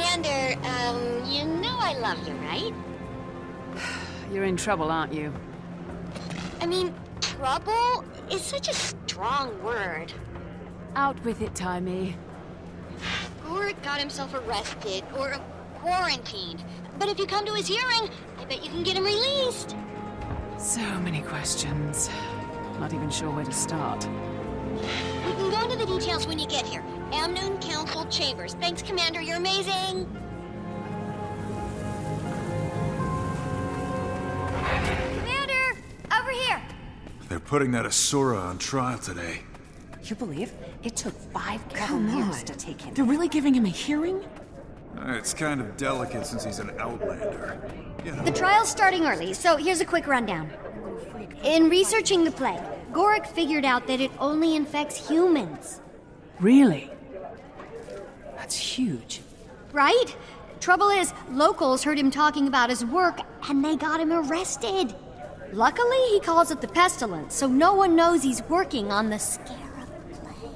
Commander, you know I love you, right? You're in trouble, aren't you? I mean, trouble is such a strong word. Out with it, Timey. Guri got himself arrested, or quarantined. But if you come to his hearing, I bet you can get him released. So many questions. Not even sure where to start. We can go into the details when you get here. Amnoon Council Chambers. Thanks, Commander. You're amazing. Commander! Over here! They're putting that Asura on trial today. You believe it took 5 years to take him? They're really giving him a hearing? It's kind of delicate since he's an outlander. You know. The trial's starting early, so here's a quick rundown. In researching the plague, Gorick figured out that it only infects humans. Really? That's huge. Right? Trouble is, locals heard him talking about his work, and they got him arrested. Luckily, he calls it the pestilence, so no one knows he's working on the scarab plague.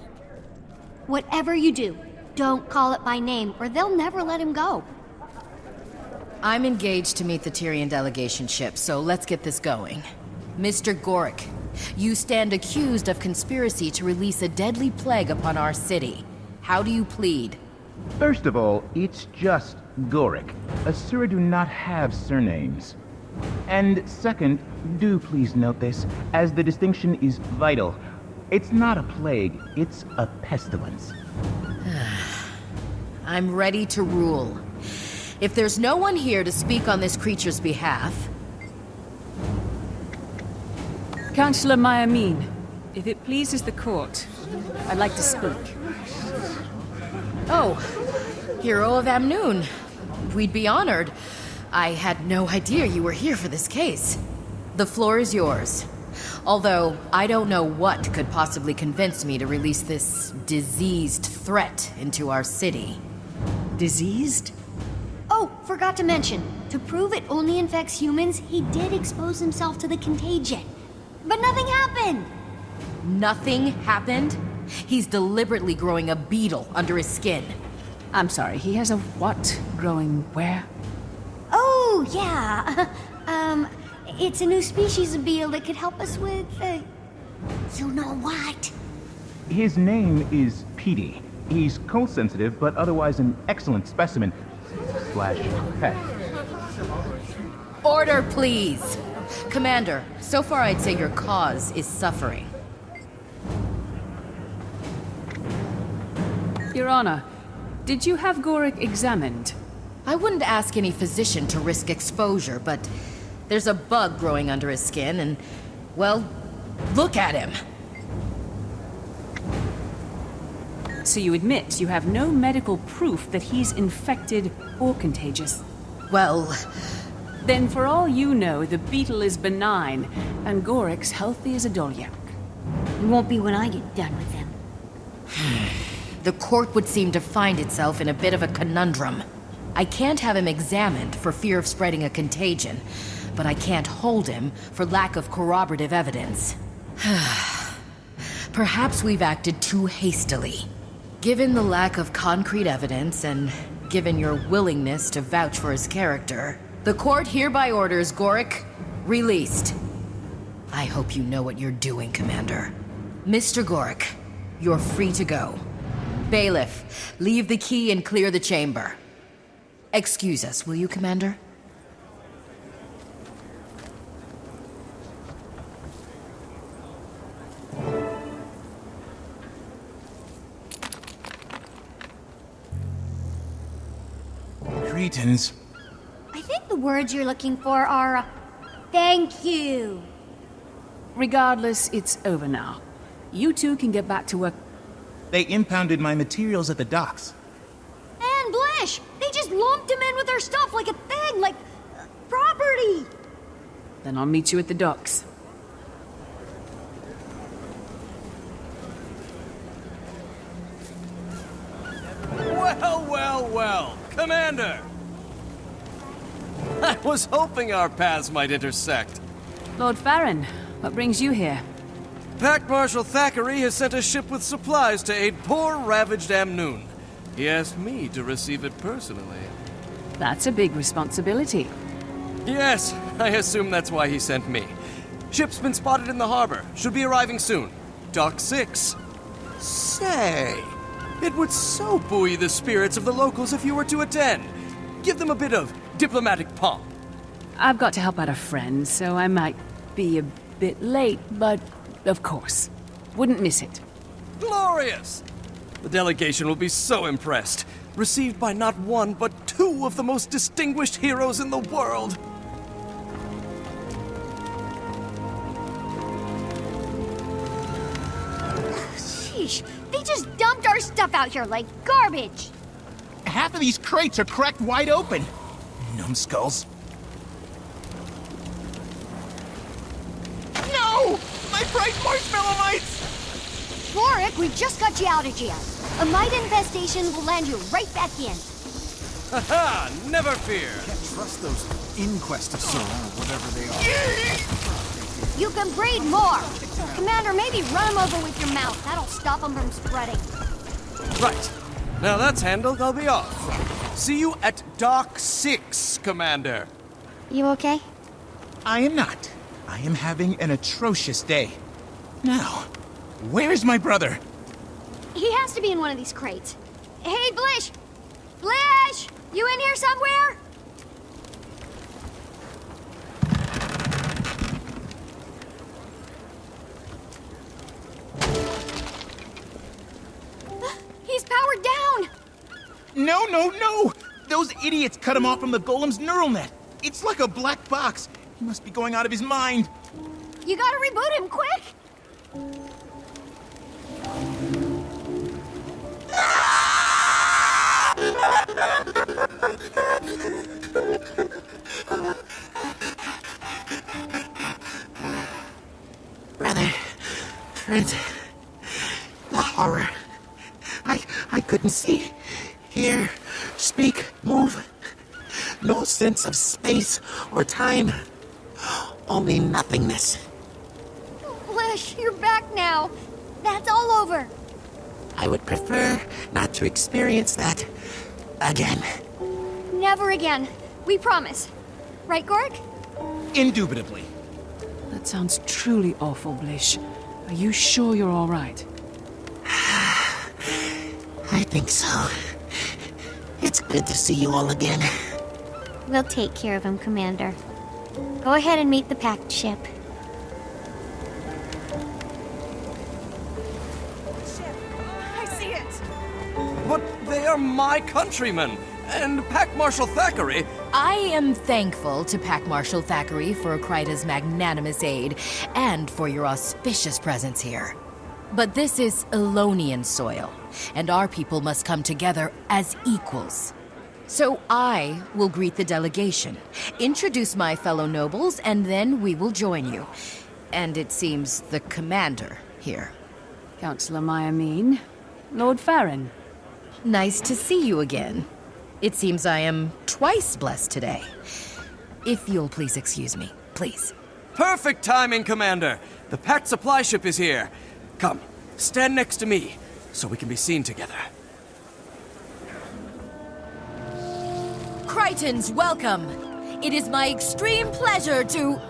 Whatever you do, don't call it by name, or they'll never let him go. I'm engaged to meet the Tyrian delegation ship, so let's get this going. Mr. Gorick, you stand accused of conspiracy to release a deadly plague upon our city. How do you plead? First of all, it's just Gorick. Asura do not have surnames. And second, do please note this, as the distinction is vital. It's not a plague, it's a pestilence. I'm ready to rule. If there's no one here to speak on this creature's behalf... Councillor Mayamine, if it pleases the court, I'd like to speak. Oh, Hero of Amnoon. We'd be honored. I had no idea you were here for this case. The floor is yours. Although, I don't know what could possibly convince me to release this diseased threat into our city. Diseased? Oh, forgot to mention, to prove it only infects humans, he did expose himself to the contagion. But nothing happened! Nothing happened? He's deliberately growing a beetle under his skin. I'm sorry, he has a what growing where? Oh, yeah. It's a new species of beetle that could help us with, you know what? His name is Petey. He's cold sensitive, but otherwise an excellent specimen. / pet. Order, please! Commander, so far I'd say your cause is suffering. Your Honor, did you have Gorick examined? I wouldn't ask any physician to risk exposure, but there's a bug growing under his skin and, well, look at him! So you admit you have no medical proof that he's infected or contagious? Well... Then for all you know, the beetle is benign, and Gorick's healthy as a dolyak. It won't be when I get done with him. The court would seem to find itself in a bit of a conundrum. I can't have him examined for fear of spreading a contagion, but I can't hold him for lack of corroborative evidence. Perhaps we've acted too hastily. Given the lack of concrete evidence, and given your willingness to vouch for his character, the court hereby orders Gorick released. I hope you know what you're doing, Commander. Mr. Gorick, you're free to go. Bailiff, leave the key and clear the chamber. Excuse us, will you, Commander? Greetings. I think the words you're looking for are, thank you. Regardless, it's over now. You two can get back to work. They impounded my materials at the docks. And Blish! They just lumped him in with their stuff like a thing, like property! Then I'll meet you at the docks. Well, Commander! I was hoping our paths might intersect. Lord Farron, what brings you here? Pact Marshal Thackeray has sent a ship with supplies to aid poor, ravaged Amnoon. He asked me to receive it personally. That's a big responsibility. Yes, I assume that's why he sent me. Ship's been spotted in the harbor. Should be arriving soon. Dock 6. Say, it would so buoy the spirits of the locals if you were to attend. Give them a bit of diplomatic pomp. I've got to help out a friend, so I might be a bit late, but of course. Wouldn't miss it. Glorious! The delegation will be so impressed. Received by not one, but two of the most distinguished heroes in the world. Sheesh, they just dumped our stuff out here like garbage. Half of these crates are cracked wide open. Numbskulls. No! My bright marshmallow mites! Warwick, we just got you out of jail. A mite infestation will land you right back in. Haha, never fear. Can't trust those inquestors or whatever they are. You can breed more. Commander, maybe run them over with your mouth. That'll stop them from spreading. Right. Now that's handled, I'll be off. See you at Dock 6, Commander. You okay? I am not. I am having an atrocious day. Now, where is my brother? He has to be in one of these crates. Hey, Blish! Blish! You in here somewhere? He's powered down! No, no, no! Those idiots cut him off from the golem's neural net. It's like a black box. He must be going out of his mind. You gotta reboot him, quick! Brother, friend, the horror. I couldn't see, hear, speak, move. No sense of space or time. Only nothingness. Blish, you're back now. That's all over. I would prefer not to experience that again. Never again. We promise. Right, Gork? Indubitably. That sounds truly awful, Blish. Are you sure you're all right? I think so. It's good to see you all again. We'll take care of him, Commander. Go ahead and meet the packed ship. I see it! But they are my countrymen, and Pack Marshal Thackeray. I am thankful to Pack Marshal Thackeray for Kryta's magnanimous aid and for your auspicious presence here. But this is Elonian soil, and our people must come together as equals. So I will greet the delegation, introduce my fellow nobles, and then we will join you. And it seems the commander here. Councillor Myamine, Lord Farron. Nice to see you again. It seems I am twice blessed today. If you'll please excuse me, please. Perfect timing, Commander. The packed supply ship is here. Come, stand next to me, so we can be seen together. Krytans, welcome! It is my extreme pleasure to...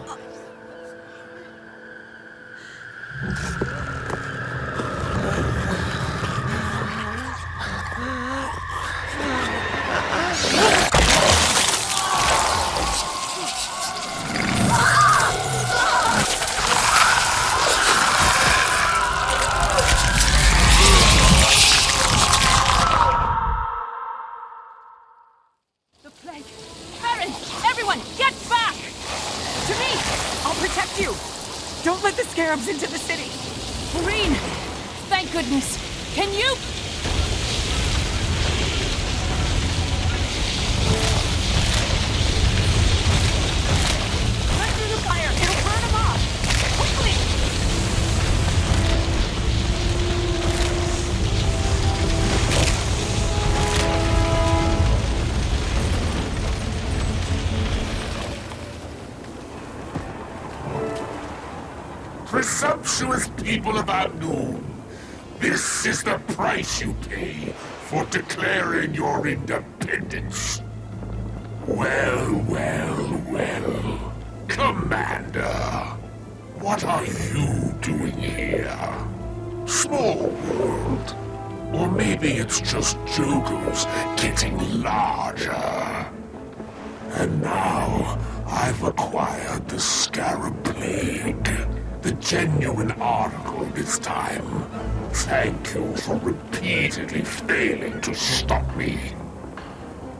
The plague! Farron! Everyone, get back! To me! I'll protect you! Don't let the scarabs into the city! Marine! Thank goodness! Can you... Run through the fire! It'll burn them off! Quickly! Presumptuous people of Abnoon, this is the price you pay for declaring your independence. Well, well, well. Commander, what are you doing here? Small world. Or maybe it's just Jokers getting larger. And now, I've acquired the Scarab Plague. The genuine article this time. Thank you for repeatedly failing to stop me.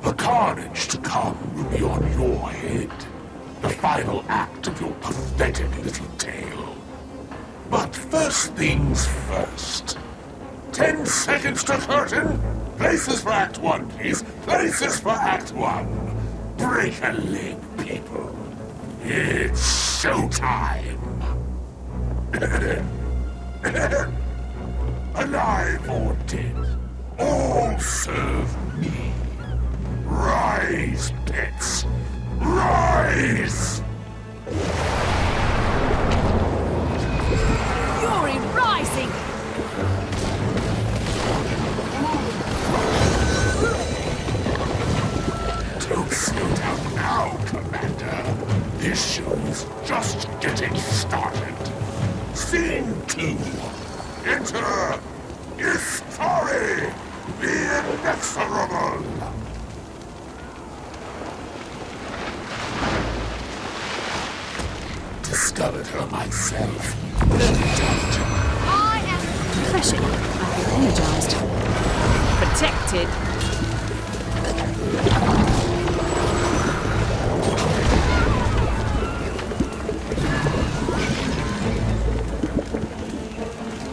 The carnage to come will be on your head. The final act of your pathetic little tale. But first things first. 10 seconds to curtain. Places for Act 1, please. Places for Act 1. Break a leg, people. It's showtime. Alive or dead, all serve me. Rise, pets. Rise! Fury rising! Don't slow down now, Commander. This show's just getting started. Scene 2. Enter Sylvari, the inexorable. Discovered her myself. I am Refreshing. I feel energized. Protected.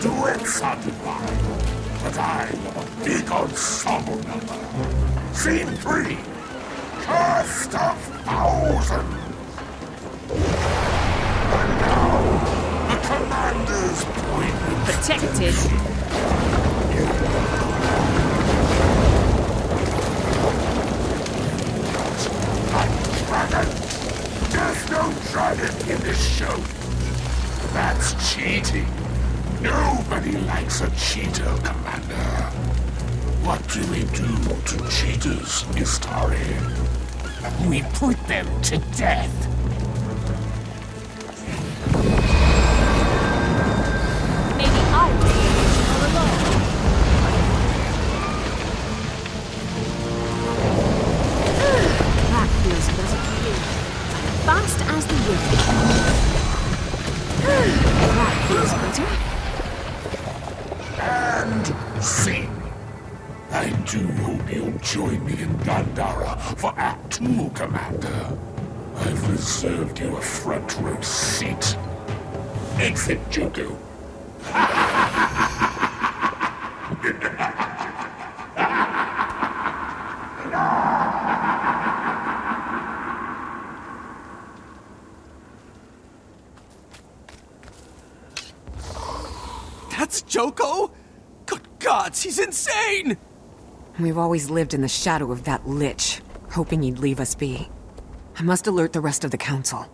Duets are divine, but I'm a big ensemble number. Scene 3. Cast of Thousands. And now, the Commander's point. Protected. Like dragon. There's no dragon in this show. That's cheating. Nobody likes a cheater, Commander. What do we do to cheaters, Sylvari? We put them to death. Maybe I was the original alone. That feels better. Fast as the wind. That feels better. And scene. I do hope you'll join me in Gandhara for Act 2, Commander. I've reserved you a front row seat. Exit, Joko. That's Joko? Good gods, he's insane! We've always lived in the shadow of that Lich, hoping he'd leave us be. I must alert the rest of the council.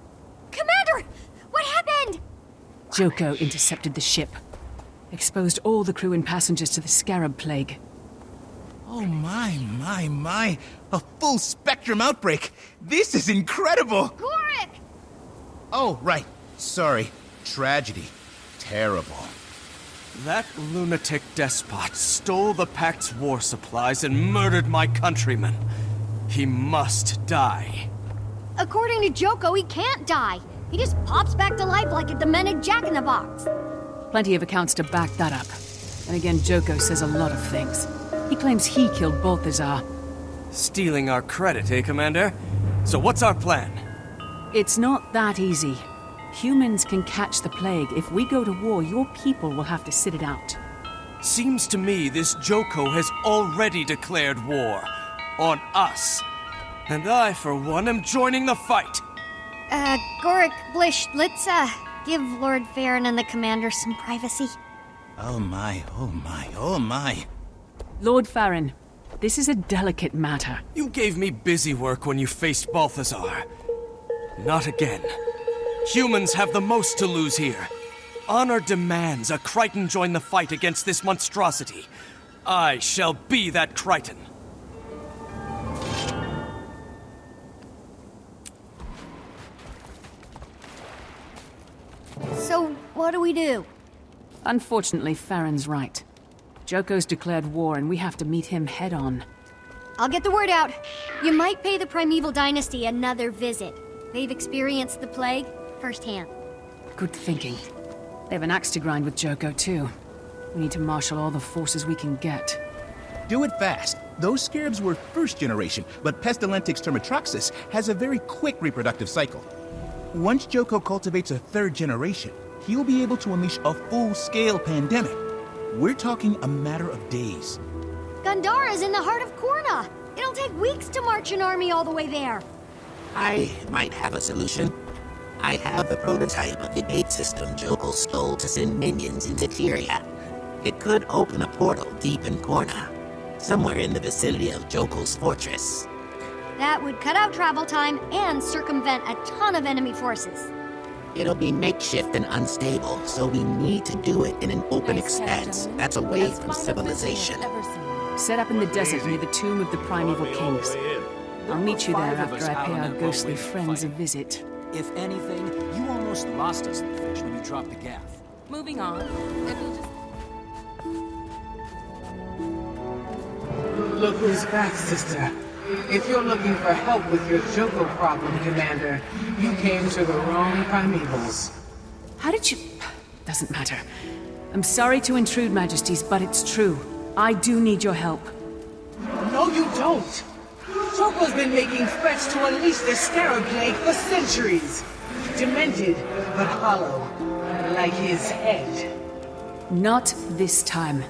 Commander! What happened? Joko intercepted the ship. Exposed all the crew and passengers to the Scarab Plague. Oh my. A full spectrum outbreak. This is incredible. Gorik! Oh, right. Sorry. Tragedy. Terrible. That lunatic despot stole the Pact's war supplies and murdered my countrymen. He must die. According to Joko, he can't die. He just pops back to life like a demented jack-in-the-box. Plenty of accounts to back that up. And again, Joko says a lot of things. He claims he killed Balthazar. Stealing our credit, eh, Commander? So what's our plan? It's not that easy. Humans can catch the plague. If we go to war, your people will have to sit it out. Seems to me this Joko has already declared war. On us. And I, for one, am joining the fight. Gorik, Blish, let's, give Lord Farron and the commander some privacy. Oh my. Lord Farron, this is a delicate matter. You gave me busy work when you faced Balthazar. Not again. Humans have the most to lose here. Honor demands a Crichton join the fight against this monstrosity. I shall be that Crichton. So, what do we do? Unfortunately, Farron's right. Joko's declared war, and we have to meet him head-on. I'll get the word out. You might pay the Primeval Dynasty another visit. They've experienced the plague firsthand. Good thinking. They have an axe to grind with Joko, too. We need to marshal all the forces we can get. Do it fast. Those scarabs were first generation, but Pestilentix termitroxis has a very quick reproductive cycle. Once Joko cultivates a third generation, he'll be able to unleash a full-scale pandemic. We're talking a matter of days. Gandhara's in the heart of Korna. It'll take weeks to march an army all the way there. I might have a solution. I have the prototype of the gate system Joko stole to send minions into Tyria. It could open a portal deep in Korna, somewhere in the vicinity of Joko's fortress. That would cut out travel time and circumvent a ton of enemy forces. It'll be makeshift and unstable, so we need to do it in an open expanse that's away from civilization. Set up in the desert near the tomb of the primeval kings. I'll meet you there after I pay our ghostly friends a visit. If anything, you almost lost us the fish when you dropped the gaff. Moving on. Look who's back, sister. If you're looking for help with your Joko problem, Commander, you came to the wrong primevals. How did you... Doesn't matter. I'm sorry to intrude, Majesties, but it's true. I do need your help. No, you don't! Joko's been making threats to unleash the Scarab Plague for centuries. Demented, but hollow, like his head. Not this time.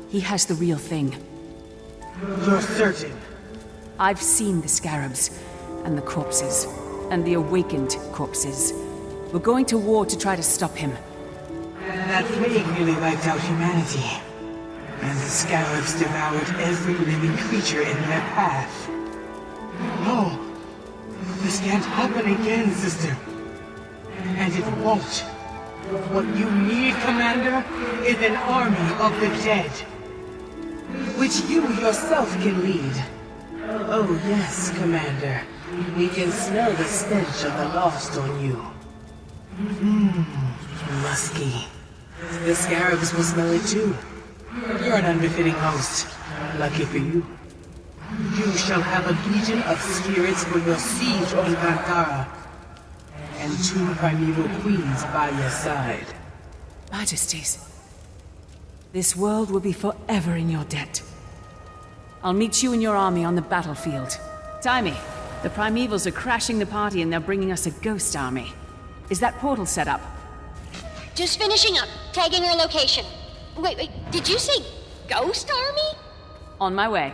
He has the real thing. You're certain? I've seen the scarabs, and the corpses, and the awakened corpses. We're going to war to try to stop him. That plague nearly wiped out humanity. And the scarabs devoured every living creature in their path. No, this can't happen again, sister. And it won't. What you need, Commander, is an army of the dead. Which you yourself can lead. Oh yes, Commander. We can smell the stench of the lost on you. Musky. The scarabs will smell it too. You're an unbefitting host. Lucky for you. You shall have a legion of spirits for your siege on Gandhara. And 2 primeval queens by your side. Majesties, this world will be forever in your debt. I'll meet you and your army on the battlefield. Timey, the primevals are crashing the party and they're bringing us a ghost army. Is that portal set up? Just finishing up, tagging our location. Wait, did you say ghost army? On my way.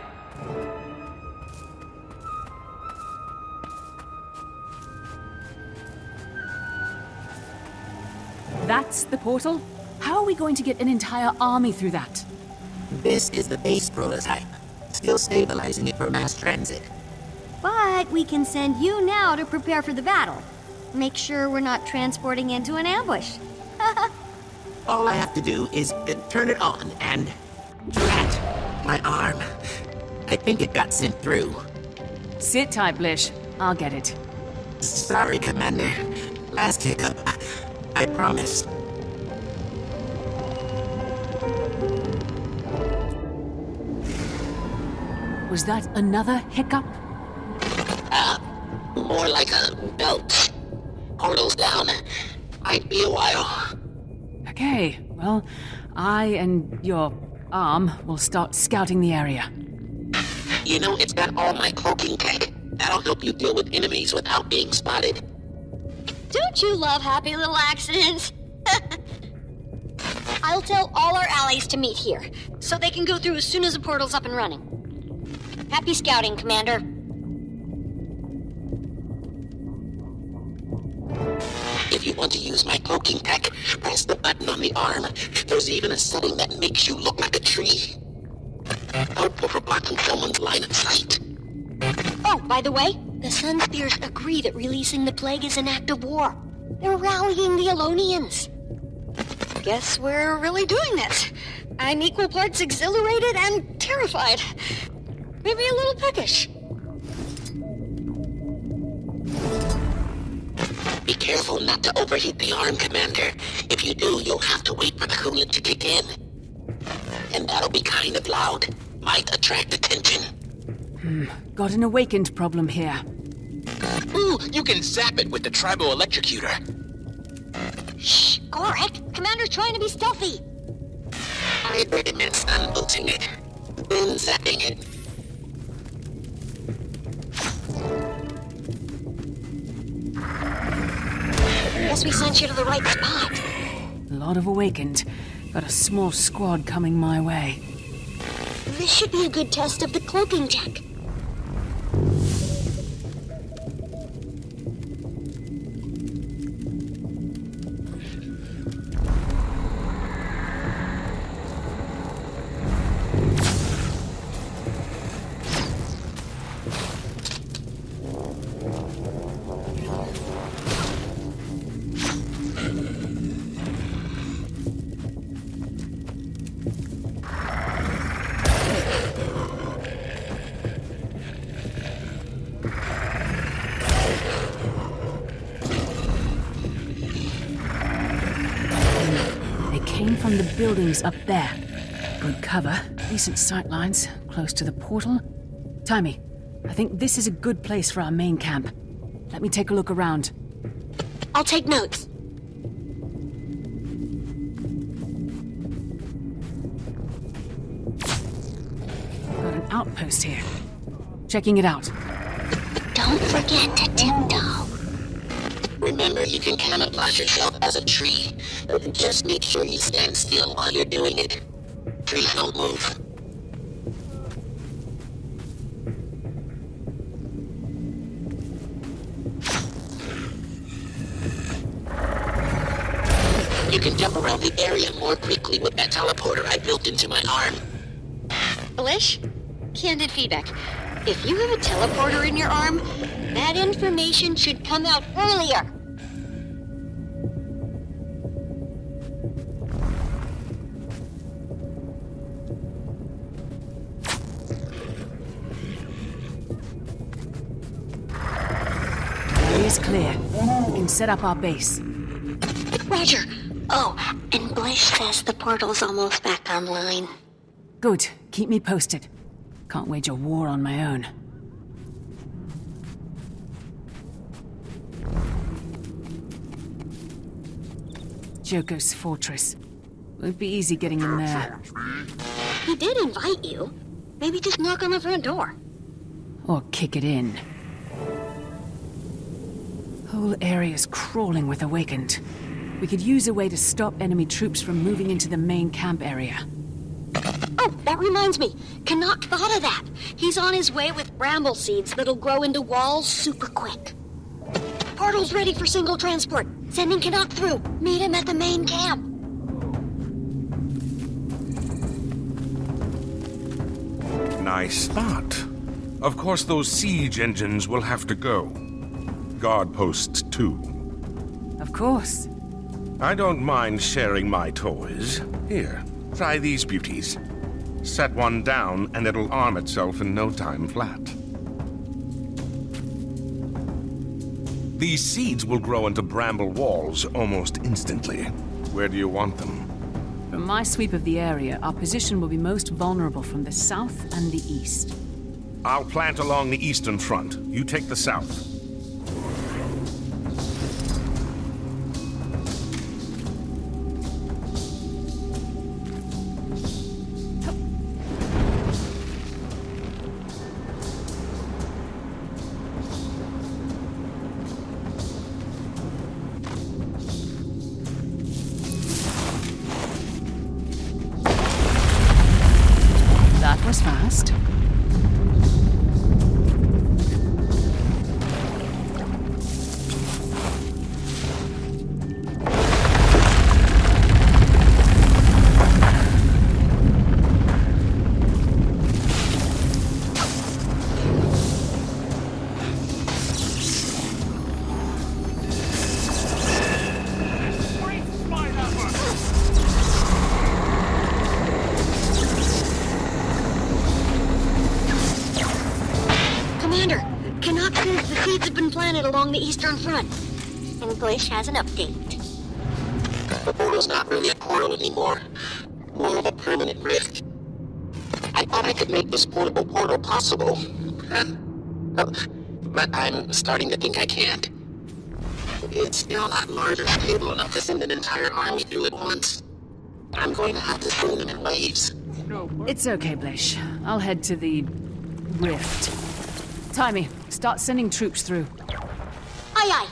That's the portal? How are we going to get an entire army through that? This is the base prototype. Still stabilizing it for mass transit. But we can send you now to prepare for the battle. Make sure we're not transporting into an ambush. All I have to do is turn it on and... Drat! My arm. I think it got sent through. Sit tight, Lich. I'll get it. Sorry, Commander. Last hiccup. I promise. Was that another hiccup? More like a belt. Portal's down. Might be a while. Okay, well, I and your arm will start scouting the area. You know, it's got all my cloaking tech. That'll help you deal with enemies without being spotted. Don't you love happy little accidents? I'll tell all our allies to meet here, so they can go through as soon as the portal's up and running. Happy scouting, Commander. If you want to use my cloaking tech, press the button on the arm. There's even a setting that makes you look like a tree. Helpful for blocking someone's line of sight. Oh, by the way, the Sunspears agree that releasing the plague is an act of war. They're rallying the Alonians. Guess we're really doing this. I'm equal parts exhilarated and terrified. Maybe a little peckish. Be careful not to overheat the arm, Commander. If you do, you'll have to wait for the coolant to kick in. And that'll be kind of loud. Might attract attention. Got an awakened problem here. Ooh, you can zap it with the tribal electrocutor. Shh, Gorik. Commander's trying to be stealthy. I recommend stun-boosting it. Then zapping it. Guess we sent you to the right spot. A lot of awakened. Got a small squad coming my way. This should be a good test of the cloaking tech. From the buildings up there. Good cover, decent sight lines, close to the portal. Timey, I think this is a good place for our main camp. Let me take a look around. I'll take notes. Got an outpost here. Checking it out. Don't forget to tiptoe. Remember, you can camouflage yourself as a tree, but just make sure you stand still while you're doing it. Trees don't move. You can jump around the area more quickly with that teleporter I built into my arm. Lich, candid feedback. If you have a teleporter in your arm, that information should come out earlier. Area's clear. We can set up our base. Roger. Oh, and Blish says the portal's almost back online. Good. Keep me posted. Can't wage a war on my own. Joko's fortress. Won't be easy getting in there. He did invite you. Maybe just knock on the front door. Or kick it in. Whole area's crawling with awakened. We could use a way to stop enemy troops from moving into the main camp area. Oh, that reminds me. Canuck thought of that. He's on his way with bramble seeds that'll grow into walls super quick. Portal's ready for single transport. Sending Canuck through. Meet him at the main camp. Nice spot. Of course, those siege engines will have to go. Guard posts, too. Of course. I don't mind sharing my toys. Here, try these beauties. Set one down, and it'll arm itself in no time flat. These seeds will grow into bramble walls almost instantly. Where do you want them? From my sweep of the area, our position will be most vulnerable from the south and the east. I'll plant along the eastern front. You take the south. That was fast. Commander, Canuck says the seeds have been planted along the eastern front. And Lich has an update. The portal's not really a portal anymore. More of a permanent rift. I thought I could make this portable portal possible. But I'm starting to think I can't. It's still not large or stable enough to send an entire army through at once. I'm going to have to send them in waves. It's okay, Blish. I'll head to the rift. Timey, start sending troops through. Aye, aye.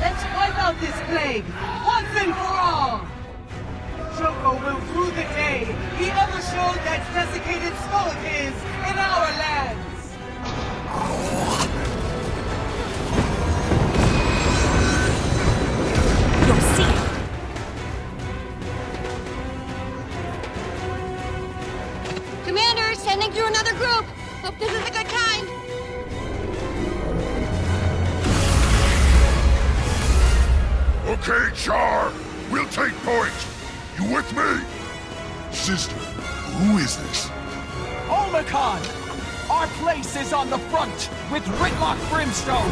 Let's wipe out this plague, once and for all! Joko will rue the day he ever showed that desiccated skull of his in our lands! You'll see. Commander, sending through another group. Hope this is a good time. Okay, Char. We'll take point. You with me? Sister, who is this? Omicron! Our place is on the front with Whitlock Brimstone.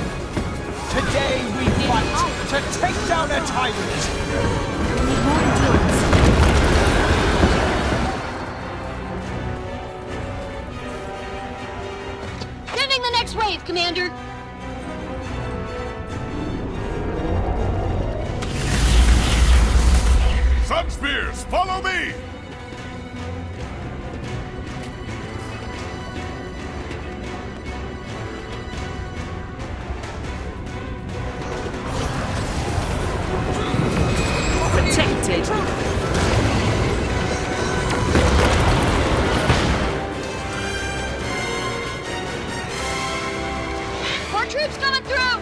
Today we fight to take down a tyrant. Sending the next wave, Commander. Sunspears, follow me! Protected. More troops coming through.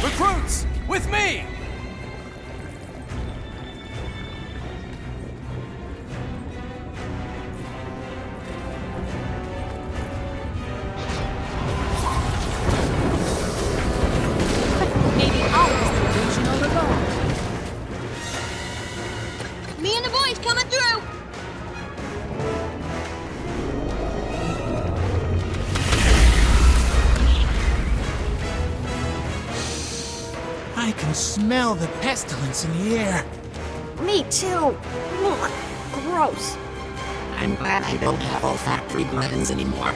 Recruits, with me! Maybe I was the illusion all along. Me and the boys coming through. I can smell the pestilence in the air. Me too. Ugh, gross. I'm glad I don't have olfactory glands anymore.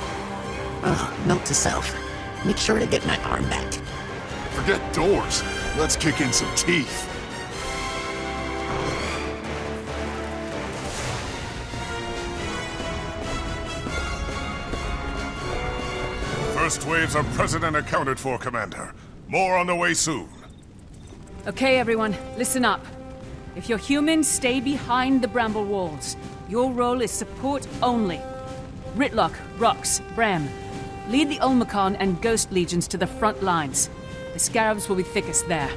Note to self. Make sure to get my arm back. Forget doors. Let's kick in some teeth. First waves are present and accounted for, Commander. More on the way soon. Okay, everyone, listen up. If you're human, stay behind the bramble walls. Your role is support only. Ritlock, Rox, Bram, lead the Olmecon and Ghost Legions to the front lines. The Scarabs will be thickest there.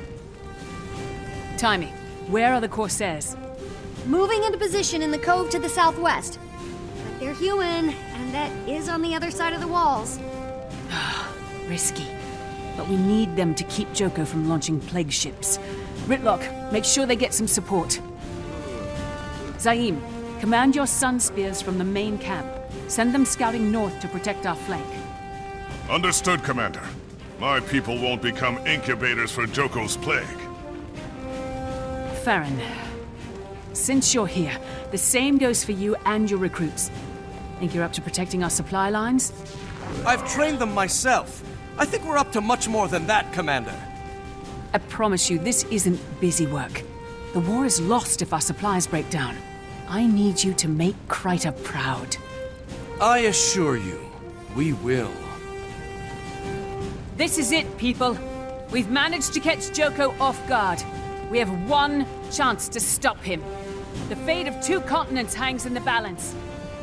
Timey, where are the Corsairs? Moving into position in the cove to the southwest. But they're human, and that is on the other side of the walls. Risky. But we need them to keep Joko from launching plague ships. Ritlock, make sure they get some support. Zaim, command your sun spears from the main camp. Send them scouting north to protect our flank. Understood, Commander. My people won't become incubators for Joko's plague. Farron, since you're here, the same goes for you and your recruits. Think you're up to protecting our supply lines? I've trained them myself. I think we're up to much more than that, Commander. I promise you, this isn't busy work. The war is lost if our supplies break down. I need you to make Kryta proud. I assure you, we will. This is it, people. We've managed to catch Joko off guard. We have one chance to stop him. The fate of 2 continents hangs in the balance.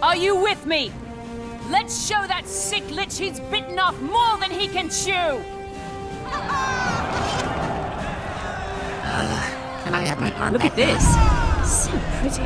Are you with me? Let's show that sick Lich he's bitten off more than he can chew! Can I have my arm Look back at this. now? So pretty.